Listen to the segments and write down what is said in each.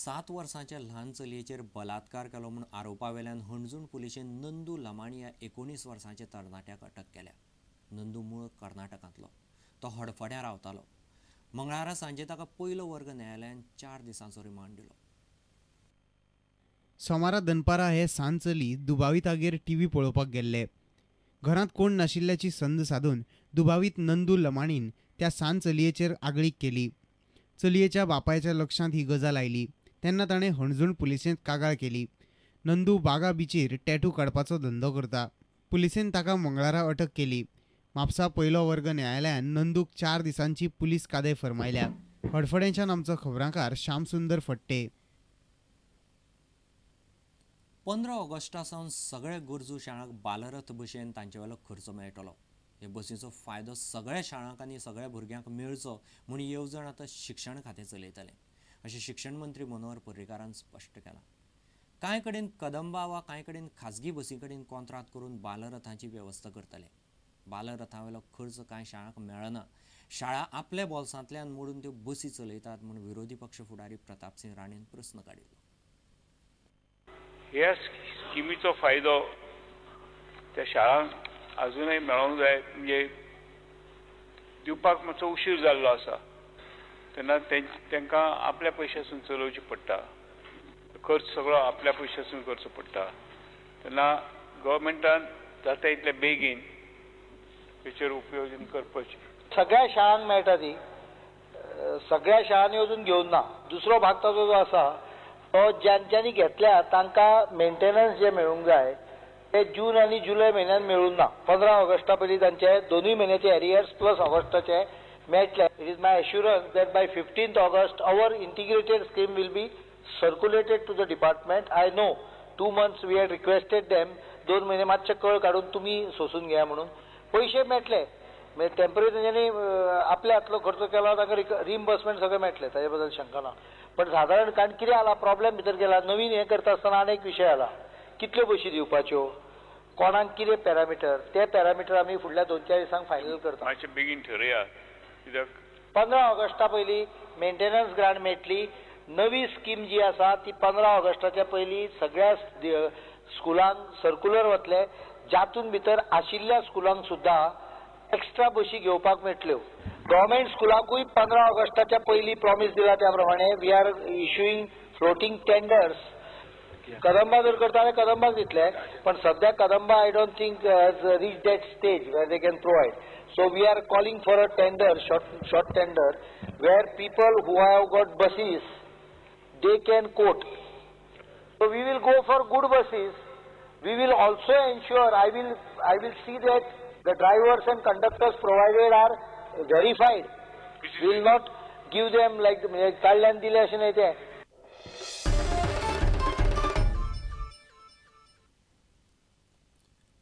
7 वर्सांच्या ल्हान चलयेचेर बलात्कार केलो म्हूण आरोपावेल्यान हणजूण पुलिशेन नंदू लमाणी ह्या 19 वर्सांच्या तरणाट्याक अटक केल्या। नंदू मूळ कर्नाटकांतलो, तो हडफड्यां रावतालो। मंगळारा सांजे ताका पयलो वर्ग न्यायालयान 4 दिसांचो रिमांड दिलो। सोमारा दनपारा हे सांज चली दुबावितागेर टीव्ही पळोवपाक गेल्ले। घरांत कोण नाशिल्ल्याची संद साधून दुबावीत नंदू लमाणीन त्या सांज चलयेचेर आगळीक केली। चलयेच्या बापायच्या लक्षांत ही गजाल आयली तेन्ना ताणें हणजूण पुलिसेंत कागाळ केली। नंदू बागा बीचेर टॅटू काडपाचो धंदो करता। पुलिसेन ताका मंगळारा अटक केली। म्हापसा पयलो वर्ग न्यायालयान नंदूक 4 दिसांची पुलीस कादय फर्मायल्या। हडफड्यांच्यान आमचो खबरांकार श्यामसुंदर फडटे। 15 ऑगस्टा सावन सगळ्या गरजू शाळांक बालरथ बसेन तांचे वेलो खर्च मेळटलो। हे बसीचो फायदो सगळ्या शाळांक आनी सगळ्या भुरग्यांक मेळचो म्हूण येवजण आतां शिक्षण खातें चलयतलें, अशें शिक्षण मंत्री मनोहर पर्रीकारान स्पश्ट केलां। कांय कडेन कदंबा वा कांय कडेन खाजगी बसी कडेन कॉन्ट्राक्ट करून बालरथांची वेवस्था करतले। बालरथांवेलो खर्च कांय शाळांक मेळना। शाळा आपल्या बोल्सांतल्यान मोडून त्यो बसी चलयतात म्हूण विरोधी पक्ष फुडारी प्रतापसिंग राणेन प्रस्न काडिल्लो। ह्या स्किमीचो फायदो त्या शाळांक अजूनय मेळोंक जाय, म्हणजे दिवपाक मातसो उशीर जाल्लो आसा तेन्ना तांकां आपल्या पयशासून चलोवची पडटा, खर्च सगळो आपल्या पयशासून करचो पडटा। तेन्ना गव्हर्मेंटान जाता इतले बेगीन हेचेर उपयोजन करपाचें। सगळ्या शाळांक मेळटा ती, सगळ्या शाळांनी अजून घेवन ना। दुसरो भाग ताचो जो आसा तो ज्यांच्यांनी घेतल्या तांकां मेंटेनन्स जे मेळूंक जाय ते जून आनी जुलय म्हयन्यान मेळून ना। 15 ऑगस्टा पयलीं तांचे दोनूय म्हयन्याचे एरियर्स प्लस ऑगस्टाचे मेळटले। It is my assurance that by 15th August our integrated scheme will be circulated to the department. I know 2 months we had requested them 2 म्हयने मातशे कळ काडून तुमी सोसून घ्या म्हणून। पयशे मेळटले, म्हणजे टेम्पररी तांच्यांनी आपल्या हातलो खर्च केला तांकां रिइम्बर्समेंट सगळें मेळटलें, ताजे बद्दल शंका ना। पण सादारण कारण कितें जाला, प्रॉब्लेम भितर गेला, नवीन हें करता आसतना आनी एक विशय आला, कितल्यो बशी दिवपाच्यो, कोणाक कितें पॅरामिटर, ते पॅरामिटर आमी फुडल्या 2-4 दिसांक फायनल करता। मातशें बेगीन ठरया, कित्याक 15 ऑगस्टा पयलीं मेंटेनन्स ग्रांट मेळटली। नवी स्कीम जी आसा ती 15 ऑगस्टाच्या पयलीं सगळ्या स्कुलांक सर्क्युलर वतले, जातून भितर आशिल्ल्या स्कुलांक सुद्दां एक्स्ट्रा बशी घेवपाक मेळटल्यो। गव्हर्मेंट स्कुलांकूय 15 ऑगस्टाच्या पयलीं प्रॉमिस दिला त्या प्रमाणे we are issuing floating tenders. Kadamba जर करता जाल्यार कदंबाक दितले, पण सद्या Kadamba I don't think has reach that stage where they can provide. So we are calling for a tender, short tender, where people who have got buses they can quote. So we will go for good buses. We will also ensure, I will see that the drivers and conductors provided are verified. We will not give them like kalyan dile ashe nahi te.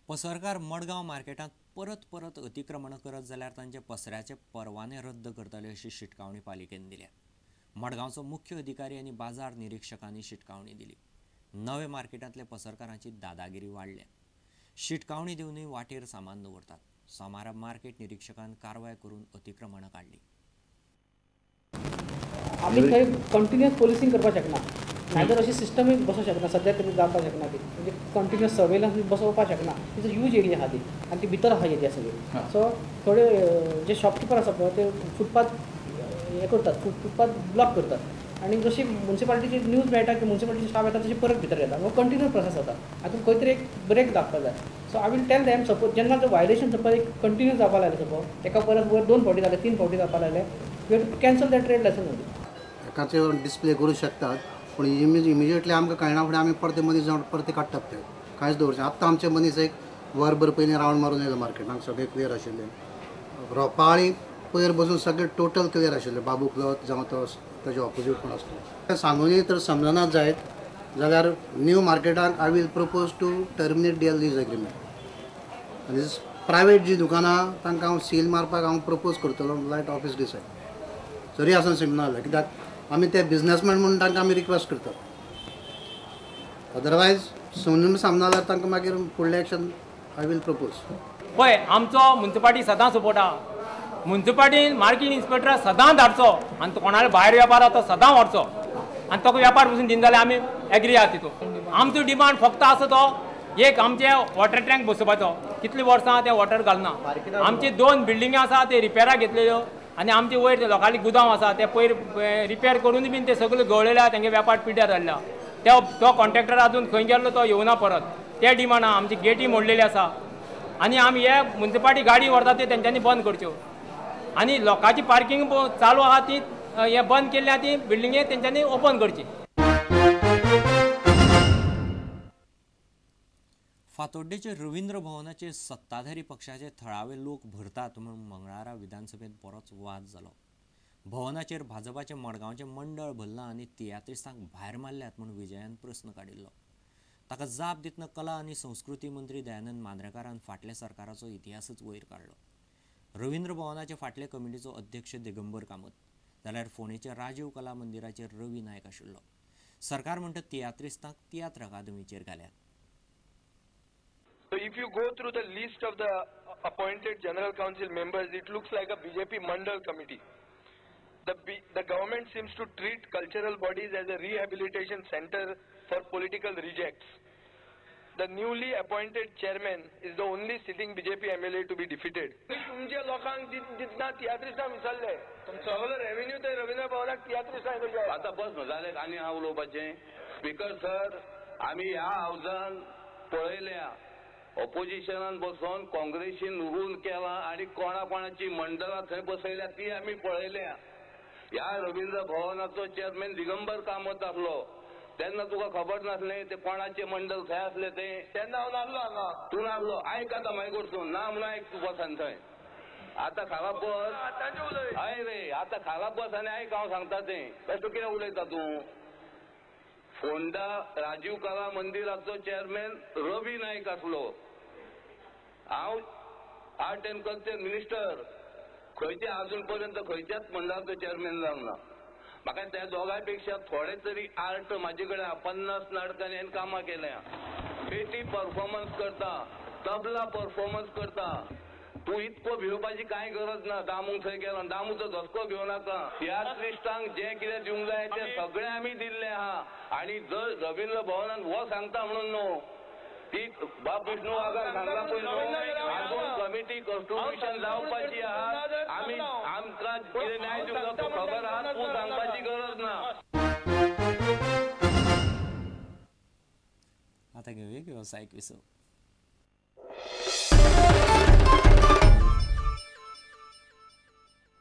पसरकार मडगांव मार्केटांत परत अतिक्रमण करत जाल्यार तांचे पसऱ्याचे परवाने रद्द करतले अशी शिटकावणी पालिकेन दिल्या। मडगांवचो मुख्य अधिकारी आनी बाजार निरीक्षकांनी शिटकावणी दिली। नवे मार्केटांतल्या पसरकारांची दादागिरी वाडल्या। शिटकावणी दिवनूय वाटेर सामान दवरतात। सोमारा मार्केट निरीक्षकान कारवाय करून अतिक्रमणां काडली। आमी थंय कंटिन्युअस पोलिसींग करपाक शकना, नायदर अशी सिस्टमूय बसोवंक शकना, सद्या तरी जावपाक शकना ती, म्हणजे कंटिन्युअस सर्वेलन्स बसोवपाक शकना। तिचो ह्यूज एरिया आहा ती आनी ती भितर आहा एरिया सगळी। सो थोडे जे शॉपकिपर आसा पळय ते फुटपाथ हे करतात, फुटपाथ ब्लॉक करतात आनी जशी म्युन्सिपालिटीची न्यूज मेळटा की म्युन्सिपालिटीची स्टाफ येता तशी परत भितर येता, हो कंटिन्यू प्रोसेस जाता। हातूंत खंय तरी एक ब्रेक दाखोवपाक जाय। So I will tell them, suppose जेन्ना जो वायलेशन सपोज एक कंटिन्यू जावपाक लागलें, सपोज एका परत वयर 2 फावटी जाले, 3 फावटी जावपाक लागले, we have to cancel that trade licence. एकाचेर डिस्प्ले करूं शकतात, पूण इमिजिएटली आमकां कळना फुडें आमी परते मनीस जावन परते काडटात ते, कांयच दवरचें। आत्तां आमचे मनीस एक वरभर पयलीं रावंड मारून येयलो मार्केटांक, सगळें क्लियर आशिल्लें। रोपाळी पयर बसून सगळें टोटल क्लियर आशिल्लें, बाबू क्लॉथ जावं तो ताजे ऑपोजीट पूण आसलो। सांगूनय तर समजनात जायत जाल्यार न्यू मार्केटांक I will propose to terminate the lease agreement. आनी प्रायवेट जी दुकानां तांकां हांव सील मारपाक हांव प्रपोज करतलो लायट ऑफीस डिसायड, जरी आसून सिम ना जाल्यार, कित्याक आमी ते बिजनेसमॅन म्हणून तांकां आमी रिक्वेस्ट करतात। अदरवायज समजून सामना जाल्यार तांकां मागीर फुडलें एक्शन आय वील प्रपोज। पळय, आमचो म्युन्सिपालिटी सदां सपोर्ट आहा। म्युन्सिपालिटीन मार्केट इन्स्पेक्टर सदां धाडचो आनी कोणाले भायर वेपार तो सदां व्हरचो। आनी ताका वेपार पसून दिन जाल्यार आमी एग्री आहात तितून. आमचो डिमांड फक्त आसा तो एक आमचे वॉटर टँक बसोवपाचो. कितलीं वर्सां ते वॉटर घालना. आमची 2 बिल्डिंगी आसा ते रिपेराक घेतलेल्यो आनी आमचे वयर लोकांनी गुदाम आसा ते पयर रिपेर करून बीन ते सगळे गळयल्या तेंगे वेपार पिड्ड्यार जाल्ल्या. तो कॉन्ट्रॅक्टर अजून खंय गेल्लो तो येवना परत. ते डिमांड आहा. आमची गेटी मोडलेली आसा आनी आमी हे म्युनिसिपालिटी गाडी व्हरता ते तेंच्यांनी बंद करच्यो आनी लोकांची पार्किंग चालू आहा ती हे बंद केल्ल्या ती बिल्डिंगे तेंच्यांनी ओपन करची. फातोड्डेचे रवींद्र भवनाचेर सत्ताधारी पक्षाचे थळावे लोक भरतात म्हूण मंगळारा विधानसभेत बरोच वाद जालो. भवनाचेर भाजपाचे मडगांवचे मंडळ भरलां आनी तियात्रिस्तांक भायर मारल्यात म्हूण विजयान प्रस्न काडिल्लो. ताका जाप दितना कला आनी संस्कृती मंत्री दयानंद मांद्रेकारान फाटल्या सरकाराचो इतिहासच वयर काडलो. रवींद्र भवनाचे फाटले कमिटीचो अध्यक्ष दिगंबर कामत जाल्यार फोंडेचे राजीव कला मंदिराचेर रवी नायक आशिल्लो. सरकार म्हणटा तियात्रिस्तांक tiatr अकादमीचेर घाल्यात. So if you go through the list of the appointed general council members, it looks like a BJP Mandal committee. The government seems to treat cultural bodies as a rehabilitation center for political rejects. The newly appointed chairman is the only sitting BJP MLA to be defeated. तुमच्या लोकांक जितना तियात्रिस्तां विसरले सगळो revenue ते रवींद्र भवनाक तियात्रिस्तां करचे. आता बस जालें आनी हांव उलोवपाचें. स्पीकर सर, आमी ह्या हावजान पळयल्या ऑपोजिशनान बसून काँग्रेसीन रूल केला आणि कोणाची मंडळां थंय बसयल्या ती आमी पळयल्या. ह्या रवींद्र भवनाचो चेअरमॅन दिगंबर कामत आसलो तेन्ना तुका खबर नासलें ते कोणाचे मंडळ थंय आसले ते? तेन्ना हांव नासलो हांगा. तूं नासलो? आयक आतां मागीर कडसून ना म्हणून आयक तूं बसान थंय. आतां खाला बस. हय रे, आतां खाला बस आनी आयक हांव सांगता तें. तूं कितें उलयता तूं? फोंडा राजीव कला मंदिराचो चेअरमॅन रवी नायक आसलो. हांव आर्ट एंड कल्चर मिनिस्टर खंयचे अजून पर्यंत खंयच्याच मंडळाचो चेअरमॅन जावंक ना. म्हाका त्या दोगांय पेक्षा थोडे तरी आर्ट म्हाजे कडेन 50 नाटकांनी हांवें कामां केल्या. पेटी परफॉर्मन्स करता, तबला परफॉर्मन्स करता. तूं इतको भिवपाची कांय गरज ना. दामूक थंय गेलो दामूचो धसको घेवं नाका. तियात्रिस्तांक जें कितें दिवंक जाय तें सगळें आमी दिल्लें आहा. आनी जर रवींद्र भवनान हो सांगता म्हणून न्हू ती बाब विष्णू वाघार सांगला पळय न्हू आजून कमिटी कॉन्स्टिट्यूशन जावपाची आहा. आमी आमकां कितें न्याय दिवंक तो खबर आहा. तूं सांगपाची गरज ना. आता घेऊया व्यावसायिक विसव.